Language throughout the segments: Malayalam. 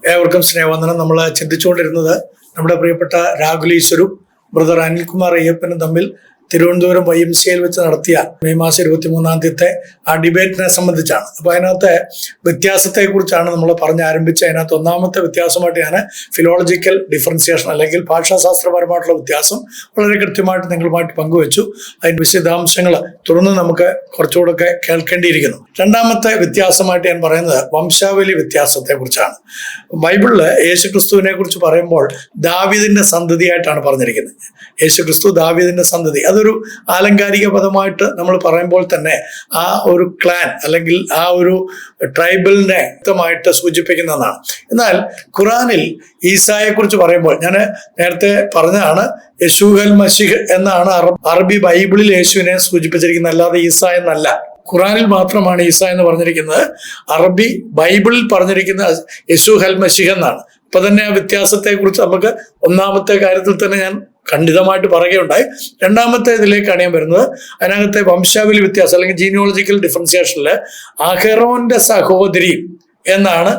ഏവർക്കും സ്നേഹവന്ദനം. നമ്മൾ ചിന്തിച്ചുകൊണ്ടിരുന്നത് നമ്മുടെ പ്രിയപ്പെട്ട രാഹുൽ ഈശ്വരും ബ്രദർ അനിൽകുമാർ അയ്യപ്പനും തമ്മിൽ തിരുവനന്തപുരം YMCAയിൽ വെച്ച് നടത്തിയ മെയ് മാസം 23 ആ ഡിബേറ്റിനെ സംബന്ധിച്ചാണ്. അപ്പൊ അതിനകത്തെ വ്യത്യാസത്തെ കുറിച്ചാണ് നമ്മൾ പറഞ്ഞ് ആരംഭിച്ച. അതിനകത്ത് ഒന്നാമത്തെ വ്യത്യാസമായിട്ട് ഞാൻ ഫിലോളജിക്കൽ ഡിഫറൻസിയേഷൻ അല്ലെങ്കിൽ ഭാഷാശാസ്ത്രപരമായിട്ടുള്ള വ്യത്യാസം വളരെ കൃത്യമായിട്ട് നിങ്ങളുമായിട്ട് പങ്കുവെച്ചു. അതിന്റെ വിശദാംശങ്ങൾ തുടർന്ന് നമുക്ക് കുറച്ചുകൂടെ കേൾക്കേണ്ടിയിരിക്കുന്നു. രണ്ടാമത്തെ വ്യത്യാസമായിട്ട് ഞാൻ പറയുന്നത് വംശാവലി വ്യത്യാസത്തെ കുറിച്ചാണ്. ബൈബിളില് യേശുക്രിസ്തുവിനെ കുറിച്ച് പറയുമ്പോൾ ദാവീദിന്റെ സന്തതിയായിട്ടാണ് പറഞ്ഞിരിക്കുന്നത്. യേശുക്രിസ്തു ദാവീദിന്റെ സന്തതി, അതൊരു ആലങ്കാരിക പദമായിട്ട് നമ്മൾ പറയുമ്പോൾ തന്നെ ആ ഒരു ക്ലാൻ അല്ലെങ്കിൽ ആ ഒരു ട്രൈബലിനെ വ്യക്തമായിട്ട് സൂചിപ്പിക്കുന്നതാണ്. എന്നാൽ ഖുറാനിൽ ഈസായെ കുറിച്ച് പറയുമ്പോൾ ഞാൻ നേരത്തെ പറഞ്ഞതാണ്, യശൂഹൽ മശിഹ് എന്നാണ് അറബി ബൈബിളിൽ യേശുവിനെ സൂചിപ്പിച്ചിരിക്കുന്നത്, അല്ലാതെ ഈസ എന്നല്ല. ഖുറാനിൽ മാത്രമാണ് ഈസ എന്ന് പറഞ്ഞിരിക്കുന്നത്. അറബി ബൈബിളിൽ പറഞ്ഞിരിക്കുന്ന യശൂഹൽ മശിഹ് എന്നാണ്. അപ്പൊ തന്നെ ആ വ്യത്യാസത്തെ കുറിച്ച് നമുക്ക് ഒന്നാമത്തെ കാര്യത്തിൽ തന്നെ ഞാൻ ഖണ്ഡിതമായിട്ട് പറയുകയുണ്ടായി. രണ്ടാമത്തെ ഇതിലേക്കാണ് ഞാൻ വരുന്നത്. അതിനകത്തെ വംശാവലി വ്യത്യാസം അല്ലെങ്കിൽ ജീനിയോളജിക്കൽ ഡിഫറൻസിയേഷനില് അഹരോന്റെ സഹോദരി എന്നാണ്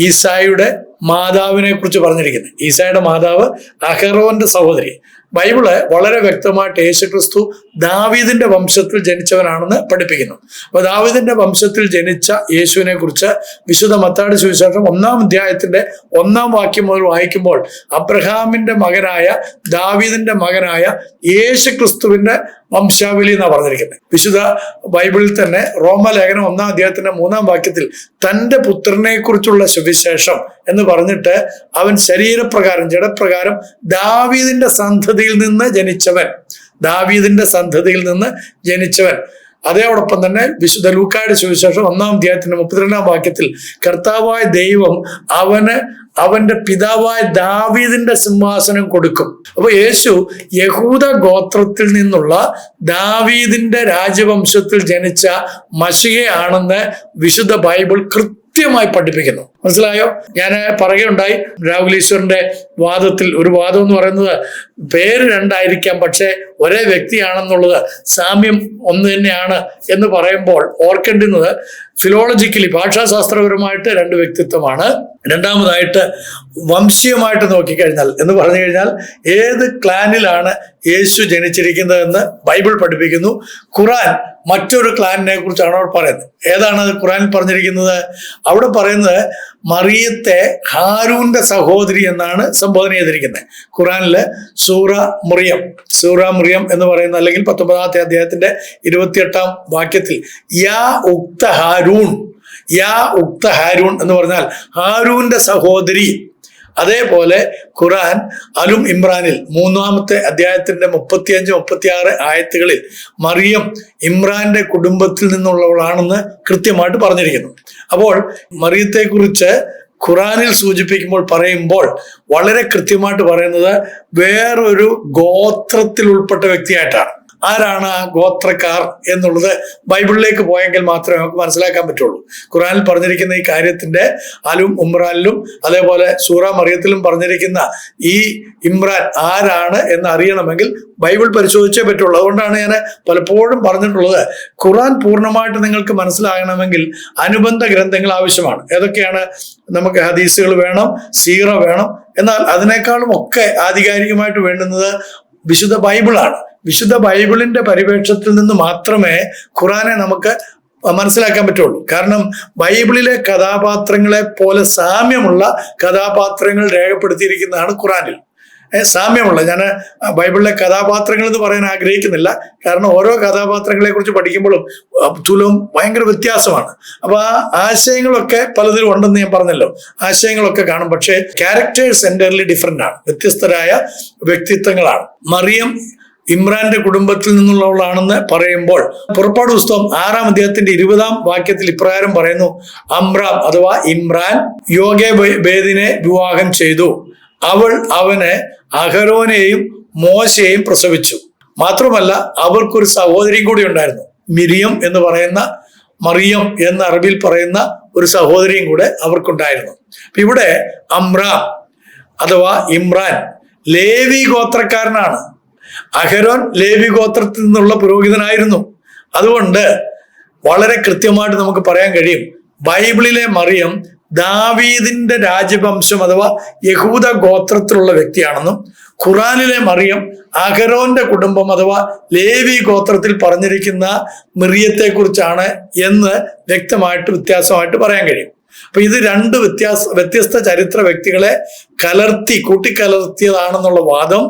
ഈസായുടെ മാതാവിനെ കുറിച്ച് പറഞ്ഞിരിക്കുന്നത്. ഈസായുടെ മാതാവ് അഹരോന്റെ സഹോദരി. ബൈബിള് വളരെ വ്യക്തമായിട്ട് യേശുക്രിസ്തു ദാവീദിന്റെ വംശത്തിൽ ജനിച്ചവനാണെന്ന് പഠിപ്പിക്കുന്നു. അപ്പൊ ദാവീദിന്റെ വംശത്തിൽ ജനിച്ച യേശുവിനെ കുറിച്ച് വിശുദ്ധ മത്തായിയുടെ സുവിശേഷം 1-ാം അധ്യായത്തിന്റെ 1-ാം വാക്യം മുതൽ വായിക്കുമ്പോൾ അബ്രഹാമിന്റെ മകനായ ദാവീദിന്റെ മകനായ യേശുക്രിസ്തുവിന്റെ വംശാവലി എന്നാണ് പറഞ്ഞിരിക്കുന്നത്. വിശുദ്ധ ബൈബിളിൽ തന്നെ റോമലേഖനം 1-ാം അധ്യായത്തിന്റെ 3-ാം വാക്യത്തിൽ തന്റെ പുത്രനെ കുറിച്ചുള്ള സുവിശേഷം എന്ന് പറഞ്ഞിട്ട് അവൻ ശരീരപ്രകാരം ജഡപ്രകാരം ദാവീദിന്റെ സന്തതിയിൽ നിന്ന് ജനിച്ചവൻ. അതോടൊപ്പം തന്നെ വിശുദ്ധ ലൂക്കായുടെ സുവിശേഷം 1-ാം അധ്യായത്തിന്റെ 32-ാം വാക്യത്തിൽ കർത്താവായ ദൈവം അവന്റെ പിതാവായ ദാവീദിന്റെ സിംഹാസനം കൊടുക്കും. അപ്പൊ യേശു യഹൂദ ഗോത്രത്തിൽ നിന്നുള്ള ദാവീദിന്റെ രാജവംശത്തിൽ ജനിച്ച മശിഹയാണെന്ന് വിശുദ്ധ ബൈബിൾ കൃത്യമായി പഠിപ്പിക്കുന്നു. മനസ്സിലായോ? ഞാൻ പറയുകയുണ്ടായി, രാഹുൽ ഈശ്വറിന്റെ വാദത്തിൽ ഒരു വാദം എന്ന് പറയുന്നത് പേര് രണ്ടായിരിക്കാം, പക്ഷെ ഒരേ വ്യക്തിയാണെന്നുള്ളത് സാമ്യം ഒന്ന് തന്നെയാണ് എന്ന് പറയുമ്പോൾ ഓർക്കേണ്ടുന്നത് ഫിലോളജിക്കലി ഭാഷാശാസ്ത്രപരമായിട്ട് രണ്ട് വ്യക്തിത്വമാണ്. രണ്ടാമതായിട്ട് വംശീയമായിട്ട് നോക്കിക്കഴിഞ്ഞാൽ എന്ന് പറഞ്ഞു കഴിഞ്ഞാൽ ഏത് ക്ലാനിലാണ് യേശു ജനിച്ചിരിക്കുന്നതെന്ന് ബൈബിൾ പഠിപ്പിക്കുന്നു. ഖുറാൻ മറ്റൊരു ക്ലാനിനെ കുറിച്ചാണ് അവിടെ പറയുന്നത്. ഏതാണ് ഖുറാനിൽ പറഞ്ഞിരിക്കുന്നത്? അവിടെ പറയുന്നത് മറിയത്തെ ഹാരൂന്റെ സഹോദരി എന്നാണ് സംബോധന ചെയ്തിരിക്കുന്നത്. ഖുറാനില് സൂറ മുറിയം എന്ന് പറയുന്ന അല്ലെങ്കിൽ 19-ാമത്തെ അധ്യായത്തിന്റെ 28-ാം വാക്യത്തിൽ യാ ഉക്ത ഹാരൂൺ എന്ന് പറഞ്ഞാൽ ഹാരൂന്റെ സഹോദരി. അതേപോലെ ഖുറാൻ അലും ഇമ്രാനിൽ 3-ാമത്തെ അധ്യായത്തിന്റെ 35-36 ആയത്തുകളിൽ മറിയം ഇമ്രാന്റെ കുടുംബത്തിൽ നിന്നുള്ളവളാണെന്ന് കൃത്യമായിട്ട് പറഞ്ഞിരിക്കുന്നു. അപ്പോൾ മറിയത്തെ കുറിച്ച് ഖുറാനിൽ സൂചിപ്പിക്കുമ്പോൾ പറയുമ്പോൾ വളരെ കൃത്യമായിട്ട് പറയുന്നത് വേറൊരു ഗോത്രത്തിൽ ഉൾപ്പെട്ട വ്യക്തിയായിട്ടാണ്. ആരാണ് ആ ഗോത്രക്കാർ എന്നുള്ളത് ബൈബിളിലേക്ക് പോയെങ്കിൽ മാത്രമേ നമുക്ക് മനസ്സിലാക്കാൻ പറ്റുള്ളൂ. ഖുറാനിൽ പറഞ്ഞിരിക്കുന്ന ഈ കാര്യത്തിന്റെ അലും ഉമ്രാനിലും അതേപോലെ സൂറ മറിയത്തിലും പറഞ്ഞിരിക്കുന്ന ഈ ഇമ്രാൻ ആരാണ് എന്ന് അറിയണമെങ്കിൽ ബൈബിൾ പരിശോധിച്ചേ പറ്റുള്ളൂ. അതുകൊണ്ടാണ് ഞാൻ പലപ്പോഴും പറഞ്ഞിട്ടുള്ളത്, ഖുറാൻ പൂർണ്ണമായിട്ട് നിങ്ങൾക്ക് മനസ്സിലാകണമെങ്കിൽ അനുബന്ധ ഗ്രന്ഥങ്ങൾ ആവശ്യമാണ്. ഏതൊക്കെയാണ്? നമുക്ക് ഹദീസുകൾ വേണം, സീറ വേണം. എന്നാൽ അതിനേക്കാളും ഒക്കെ ആധികാരികമായിട്ട് വേണ്ടുന്നത് വിശുദ്ധ ബൈബിളാണ്. വിശുദ്ധ ബൈബിളിന്റെ പരിവേഷത്തിൽ നിന്ന് മാത്രമേ ഖുറാനെ നമുക്ക് മനസ്സിലാക്കാൻ പറ്റുള്ളൂ. കാരണം ബൈബിളിലെ കഥാപാത്രങ്ങളെ പോലെ സാമ്യമുള്ള കഥാപാത്രങ്ങൾ രേഖപ്പെടുത്തിയിരിക്കുന്നതാണ് ഖുറാനിൽ. സാമ്യമുള്ള, ഞാൻ ബൈബിളിലെ കഥാപാത്രങ്ങൾ എന്ന് പറയാൻ ആഗ്രഹിക്കുന്നില്ല, കാരണം ഓരോ കഥാപാത്രങ്ങളെ കുറിച്ച് പഠിക്കുമ്പോഴും തുലവും ഭയങ്കര വ്യത്യാസമാണ്. അപ്പൊ ആ ആശയങ്ങളൊക്കെ പലതിലും ഉണ്ടെന്ന് ഞാൻ പറഞ്ഞല്ലോ, ആശയങ്ങളൊക്കെ കാണും. പക്ഷേ ക്യാരക്ടേഴ്സ് എൻ്റയർലി ഡിഫറെന്റ് ആണ്, വ്യത്യസ്തരായ വ്യക്തിത്വങ്ങളാണ്. മറിയം ഇമ്രാന്റെ കുടുംബത്തിൽ നിന്നുള്ളവളാണെന്ന് പറയുമ്പോൾ പുറപ്പാട് പുസ്തകം 6-ാം അധ്യായത്തിന്റെ 20-ാം വാക്യത്തിൽ ഇപ്രകാരം പറയുന്നു, അമ്രാം അഥവാ ഇമ്രാൻ യോഗേബേദിനെ വിവാഹം ചെയ്തു, അവൾ അവന് അഹരോനെയും മോശയെയും പ്രസവിച്ചു. മാത്രമല്ല അവർക്കൊരു സഹോദരിയും കൂടി ഉണ്ടായിരുന്നു, മിരിയം എന്ന് പറയുന്ന, മറിയം എന്ന് അറബിയിൽ പറയുന്ന ഒരു സഹോദരിയും കൂടെ അവർക്കുണ്ടായിരുന്നു. ഇവിടെ അമ്രാം അഥവാ ഇമ്രാൻ ലേവി ഗോത്രക്കാരനാണ്. അഹരോൻ ലേവി ഗോത്രത്തിൽ നിന്നുള്ള പുരോഹിതനായിരുന്നു. അതുകൊണ്ട് വളരെ കൃത്യമായിട്ട് നമുക്ക് പറയാൻ കഴിയും, ബൈബിളിലെ മറിയം ദാവീദിന്റെ രാജവംശം അഥവാ യഹൂദ ഗോത്രത്തിലുള്ള വ്യക്തിയാണെന്നും ഖുറാനിലെ മറിയം അഹരോന്റെ കുടുംബം അഥവാ ലേവി ഗോത്രത്തിൽ പറഞ്ഞിരിക്കുന്ന മിറിയത്തെക്കുറിച്ചാണ് എന്ന് വ്യക്തമായിട്ട് പറയാൻ കഴിയും. അപ്പൊ ഇത് രണ്ട് വ്യത്യസ്ത ചരിത്ര വ്യക്തികളെ കൂട്ടിക്കലർത്തിയതാണെന്നുള്ള വാദം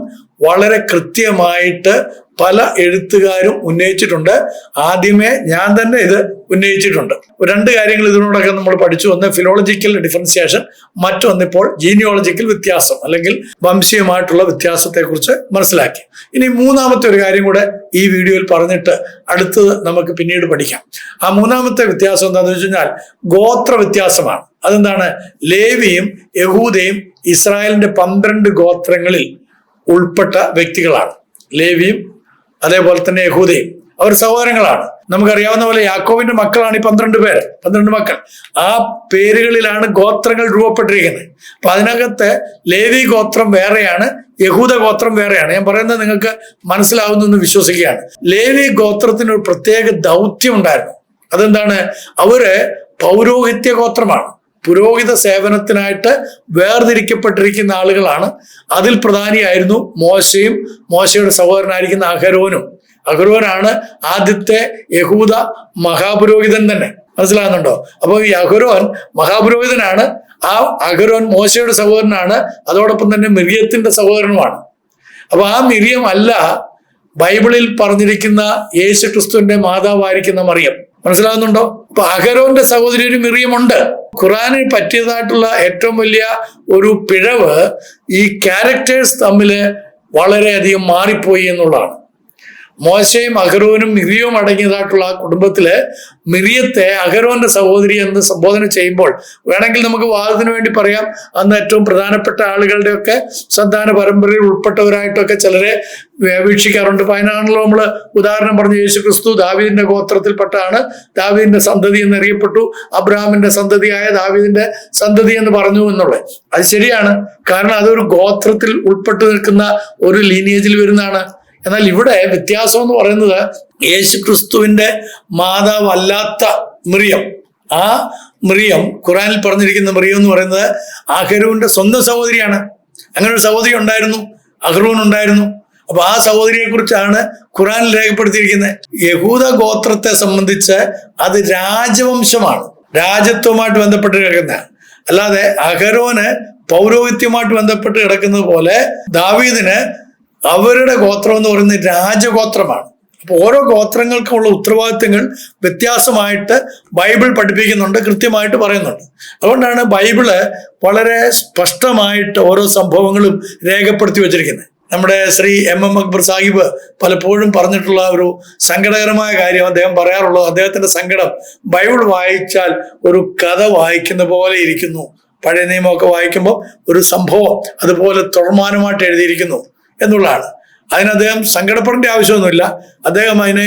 വളരെ കൃത്യമായിട്ട് പല എഴുത്തുകാരും ഉന്നയിച്ചിട്ടുണ്ട്. ആദ്യമേ ഞാൻ തന്നെ ഇത് ഉന്നയിച്ചിട്ടുണ്ട്. രണ്ട് കാര്യങ്ങൾ ഇതിനോടൊക്കെ നമ്മൾ പഠിച്ചു. ഒന്ന് ഫിലോളജിക്കൽ ഡിഫറൻസിയേഷൻ, മറ്റൊന്നിപ്പോൾ ജീനിയോളജിക്കൽ വ്യത്യാസം അല്ലെങ്കിൽ വംശീയമായിട്ടുള്ള വ്യത്യാസത്തെക്കുറിച്ച് മനസ്സിലാക്കി. ഇനി മൂന്നാമത്തെ ഒരു കാര്യം കൂടെ ഈ വീഡിയോയിൽ പറഞ്ഞിട്ട് അടുത്തത് നമുക്ക് പിന്നീട് പഠിക്കാം. ആ മൂന്നാമത്തെ വ്യത്യാസം എന്താണെന്ന് വെച്ച് കഴിഞ്ഞാൽ ഗോത്ര വ്യത്യാസമാണ്. അതെന്താണ്? ലേവിയും യഹൂദയും ഇസ്രായേലിന്റെ 12 ഗോത്രങ്ങളിൽ ഉൾപ്പെട്ട വ്യക്തികളാണ്. ലേവിയും അതേപോലെ തന്നെ യഹൂദയും അവർ സഹോദരങ്ങളാണ്. നമുക്കറിയാവുന്ന പോലെ യാക്കോബിന്റെ മക്കളാണ് ഈ 12 മക്കൾ. ആ പേരുകളിലാണ് ഗോത്രങ്ങൾ രൂപപ്പെട്ടിരിക്കുന്നത്. അപ്പൊ അതിനകത്ത് ലേവി ഗോത്രം വേറെയാണ്, യഹൂദ ഗോത്രം വേറെയാണ്. ഞാൻ പറയുന്നത് നിങ്ങൾക്ക് മനസ്സിലാവുന്നെന്ന് വിശ്വസിക്കുകയാണ്. ലേവി ഗോത്രത്തിന് ഒരു പ്രത്യേക ദൗത്യം ഉണ്ടായിരുന്നു. അതെന്താണ്? അവര് പൗരോഹിത്യ ഗോത്രമാണ്. പുരോഹിത സേവനത്തിനായിട്ട് വേർതിരിക്കപ്പെട്ടിരിക്കുന്ന ആളുകളാണ്. അതിൽ പ്രധാനിയായിരുന്നു മോശയും മോശയുടെ സഹോദരനായിരിക്കുന്ന അഹരോനും. അഹരോനാണ് ആദ്യത്തെ യഹൂദ മഹാപുരോഹിതൻ തന്നെ. മനസ്സിലാകുന്നുണ്ടോ? അപ്പൊ ഈ അഹരോൻ മഹാപുരോഹിതനാണ്. ആ അഹരോൻ മോശയുടെ സഹോദരനാണ്. അതോടൊപ്പം തന്നെ മിറിയത്തിന്റെ സഹോദരനുമാണ്. അപ്പൊ ആ മിറിയം അല്ല ബൈബിളിൽ പറഞ്ഞിരിക്കുന്ന യേശു ക്രിസ്തുവിന്റെ മാതാവായിരിക്കുന്ന മറിയം. മനസ്സിലാകുന്നുണ്ടോ? അപ്പൊ അഹരോന്റെ സഹോദരി ഒരു മിറിയമുണ്ട്. ഖുറാനിൽ പറ്റിയതായിട്ടുള്ള ഏറ്റവും വലിയ ഒരു പിഴവ് ഈ ക്യാരക്ടേഴ്സ് തമ്മിൽ വളരെയധികം മാറിപ്പോയി എന്നുള്ളതാണ്. മോശയും അഹരോനും മിറിയവും അടങ്ങിയതായിട്ടുള്ള ആ കുടുംബത്തില് മിറിയത്തെ അഹരോന്റെ സഹോദരി എന്ന് സംബോധന ചെയ്യുമ്പോൾ വേണമെങ്കിൽ നമുക്ക് വാദത്തിന് വേണ്ടി പറയാം, അന്ന് ഏറ്റവും പ്രധാനപ്പെട്ട ആളുകളുടെയൊക്കെ സന്താന പരമ്പരയിൽ ഉൾപ്പെട്ടവരായിട്ടൊക്കെ ചിലരെ വീക്ഷിക്കാറുണ്ട്. അപ്പൊ അതിനാണല്ലോ നമ്മൾ ഉദാഹരണം പറഞ്ഞു, യേശു ക്രിസ്തു ദാവീദിന്റെ ഗോത്രത്തിൽപ്പെട്ടാണ്, ദാവീദിന്റെ സന്തതി എന്നറിയപ്പെട്ടു, അബ്രഹാമിന്റെ സന്തതിയായ ദാവീദിന്റെ സന്തതി എന്ന് പറഞ്ഞു എന്നുള്ളത്. അത് ശരിയാണ്, കാരണം അതൊരു ഗോത്രത്തിൽ ഉൾപ്പെട്ടു നിൽക്കുന്ന ഒരു ലീനിയേജിൽ വരുന്നതാണ്. എന്നാൽ ഇവിടെ വ്യത്യാസം എന്ന് പറയുന്നത് യേശു ക്രിസ്തുവിന്റെ മാതാവല്ലാത്ത മിറിയം, ആ മിറിയം ഖുറാനിൽ പറഞ്ഞിരിക്കുന്ന മിറിയം എന്ന് പറയുന്നത് അഹരോന്റെ സ്വന്തം സഹോദരിയാണ്. അങ്ങനെ ഒരു സഹോദരി ഉണ്ടായിരുന്നു, അഹ്റോൻ ഉണ്ടായിരുന്നു. അപ്പൊ ആ സഹോദരിയെ കുറിച്ചാണ് ഖുറാനിൽ രേഖപ്പെടുത്തിയിരിക്കുന്നത്. യഹൂദ ഗോത്രത്തെ സംബന്ധിച്ച് അത് രാജവംശമാണ്, രാജ്യത്വമായിട്ട് ബന്ധപ്പെട്ട് കിടക്കുന്ന, അല്ലാതെ അഹരോന് പൗരോഹിത്യമായിട്ട് ബന്ധപ്പെട്ട് കിടക്കുന്നത് പോലെ ദാവീദിന് അവരുടെ ഗോത്രം എന്ന് പറയുന്നത് രാജഗോത്രമാണ്. അപ്പൊ ഓരോ ഗോത്രങ്ങൾക്കുമുള്ള ഉത്തരവാദിത്തങ്ങൾ വ്യത്യാസമായിട്ട് ബൈബിൾ പഠിപ്പിക്കുന്നുണ്ട്, കൃത്യമായിട്ട് പറയുന്നുണ്ട്. അതുകൊണ്ടാണ് ബൈബിള് വളരെ സ്പഷ്ടമായിട്ട് ഓരോ സംഭവങ്ങളും രേഖപ്പെടുത്തി വെച്ചിരിക്കുന്നത്. നമ്മുടെ ശ്രീ M.M. അക്ബർ സാഹിബ് പലപ്പോഴും പറഞ്ഞിട്ടുള്ള ഒരു സങ്കടകരമായ കാര്യം അദ്ദേഹം പറയാറുള്ളത്, അദ്ദേഹത്തിന്റെ സങ്കടം ബൈബിൾ വായിച്ചാൽ ഒരു കഥ വായിക്കുന്ന പോലെ ഇരിക്കുന്നു. പഴയ നിയമമൊക്കെ വായിക്കുമ്പോൾ ഒരു സംഭവം അതുപോലെ തുടർമാനമായിട്ട് എഴുതിയിരിക്കുന്നു എന്നുള്ളതാണ്. അതിന് അദ്ദേഹം സങ്കടപ്പെടേണ്ട ആവശ്യമൊന്നുമില്ല. അദ്ദേഹം അതിനെ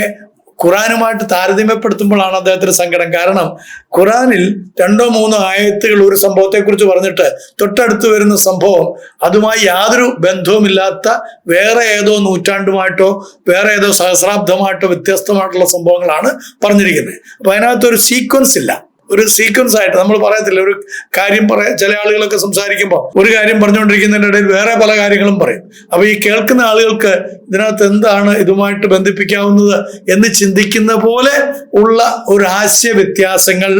ഖുറാനുമായിട്ട് താരതമ്യപ്പെടുത്തുമ്പോഴാണ് അദ്ദേഹത്തിന് സങ്കടം. കാരണം ഖുറാനിൽ 2-3 ആയത്തുകൾ ഒരു സംഭവത്തെക്കുറിച്ച് പറഞ്ഞിട്ട് തൊട്ടടുത്ത് വരുന്ന സംഭവം അതുമായി യാതൊരു ബന്ധവുമില്ലാത്ത വേറെ ഏതോ നൂറ്റാണ്ടുമായിട്ടോ വേറെ ഏതോ സഹസ്രാബ്ദമായിട്ടോ വ്യത്യസ്തമായിട്ടുള്ള സംഭവങ്ങളാണ് പറഞ്ഞിരിക്കുന്നത്. അപ്പൊ അതിനകത്തൊരു സീക്വൻസ് ഇല്ല. ഒരു സീക്വൻസ് ആയിട്ട് നമ്മൾ പറയത്തില്ല, ഒരു കാര്യം ചില ആളുകളൊക്കെ സംസാരിക്കുമ്പോൾ ഒരു കാര്യം പറഞ്ഞുകൊണ്ടിരിക്കുന്നതിൻ്റെ ഇടയിൽ വേറെ പല കാര്യങ്ങളും പറയും. അപ്പൊ ഈ കേൾക്കുന്ന ആളുകൾക്ക് ഇതിനകത്ത് എന്താണ് ഇതുമായിട്ട് ബന്ധിപ്പിക്കാവുന്നത് എന്ന് ചിന്തിക്കുന്ന പോലെ ഉള്ള ഒരു ആശയ വ്യത്യാസങ്ങൾ,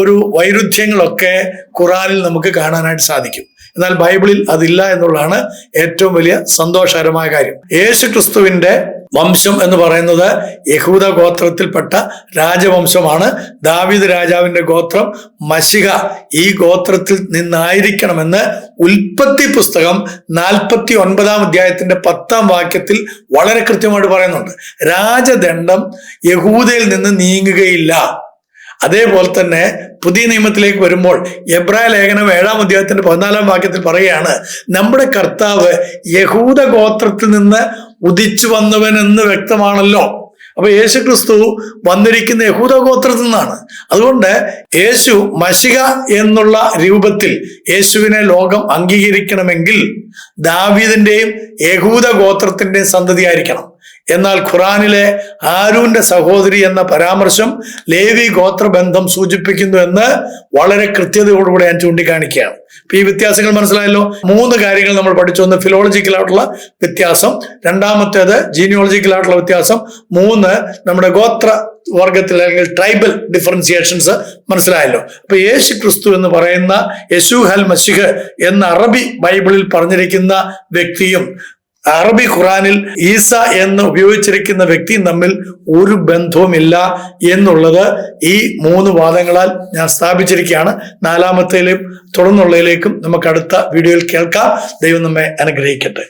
ഒരു വൈരുദ്ധ്യങ്ങളൊക്കെ ഖുറാനിൽ നമുക്ക് കാണാനായിട്ട് സാധിക്കും. എന്നാൽ ബൈബിളിൽ അതില്ല എന്നുള്ളതാണ് ഏറ്റവും വലിയ സന്തോഷകരമായ കാര്യം. യേശു ക്രിസ്തുവിന്റെ വംശം എന്ന് പറയുന്നത് യഹൂദ ഗോത്രത്തിൽപ്പെട്ട രാജവംശമാണ്. ദാവീദ് രാജാവിന്റെ ഗോത്രം മശിഹ ഈ ഗോത്രത്തിൽ നിന്നായിരിക്കണമെന്ന് ഉൽപ്പത്തി പുസ്തകം 49-ാം അധ്യായത്തിന്റെ 10-ാം വാക്യത്തിൽ വളരെ കൃത്യമായിട്ട് പറയുന്നുണ്ട്. രാജദണ്ഡം യഹൂദയിൽ നിന്ന് നീങ്ങുകയില്ല. അതേപോലെ തന്നെ പുതിയ നിയമത്തിലേക്ക് വരുമ്പോൾ എബ്രായ ലേഖനം 7-ാം അധ്യായത്തിന്റെ 14-ാം വാക്യത്തിൽ പറയുകയാണ്, നമ്മുടെ കർത്താവ് യഹൂദ ഗോത്രത്തിൽ നിന്ന് ഉദിച്ചു വന്നവൻ എന്ന് വ്യക്തമാണല്ലോ. അപ്പൊ യേശു ക്രിസ്തു വന്നിരിക്കുന്ന യഹൂദ ഗോത്രത്തിൽ നിന്നാണ്. അതുകൊണ്ട് യേശു മശിഹ എന്നുള്ള രൂപത്തിൽ യേശുവിനെ ലോകം അംഗീകരിക്കണമെങ്കിൽ ദാവീദിന്റെയും യഹൂദ ഗോത്രത്തിന്റെയും സന്തതിയായിരിക്കണം. എന്നാൽ ഖുറാനിലെ ഹാരൂന്റെ സഹോദരി എന്ന പരാമർശം ലേവി ഗോത്രബന്ധം സൂചിപ്പിക്കുന്നു എന്ന് വളരെ കൃത്യതയോടുകൂടി ഞാൻ ചൂണ്ടിക്കാണിക്കുകയാണ്. അപ്പൊ ഈ വ്യത്യാസങ്ങൾ മനസ്സിലായല്ലോ. 3 കാര്യങ്ങൾ നമ്മൾ പഠിച്ചു. ഒന്ന് ഫിലോളജിക്കൽ ആയിട്ടുള്ള വ്യത്യാസം, രണ്ടാമത്തേത് ജീനിയോളജിക്കൽ ആയിട്ടുള്ള വ്യത്യാസം, 3 നമ്മുടെ ഗോത്ര വർഗത്തിൽ അല്ലെങ്കിൽ ട്രൈബൽ ഡിഫറൻസിയേഷൻസ് മനസ്സിലായല്ലോ. അപ്പൊ യേശു ക്രിസ്തു എന്ന് പറയുന്ന യശൂഹൽ മശിഹ് എന്ന അറബി ബൈബിളിൽ പറഞ്ഞിരിക്കുന്ന വ്യക്തിയും അറബി ഖുറാനിൽ ഈസ എന്ന് ഉപയോഗിച്ചിരിക്കുന്ന വ്യക്തിയും തമ്മിൽ ഒരു ബന്ധവുമില്ല എന്നുള്ളത് ഈ 3 വാദങ്ങളാൽ ഞാൻ സ്ഥാപിച്ചിരിക്കുകയാണ്. 4-മത്തേലും തുടർന്നുള്ളതിലേക്കും നമുക്ക് അടുത്ത വീഡിയോയിൽ കേൾക്കാം. ദൈവം നമ്മെ അനുഗ്രഹിക്കട്ടെ.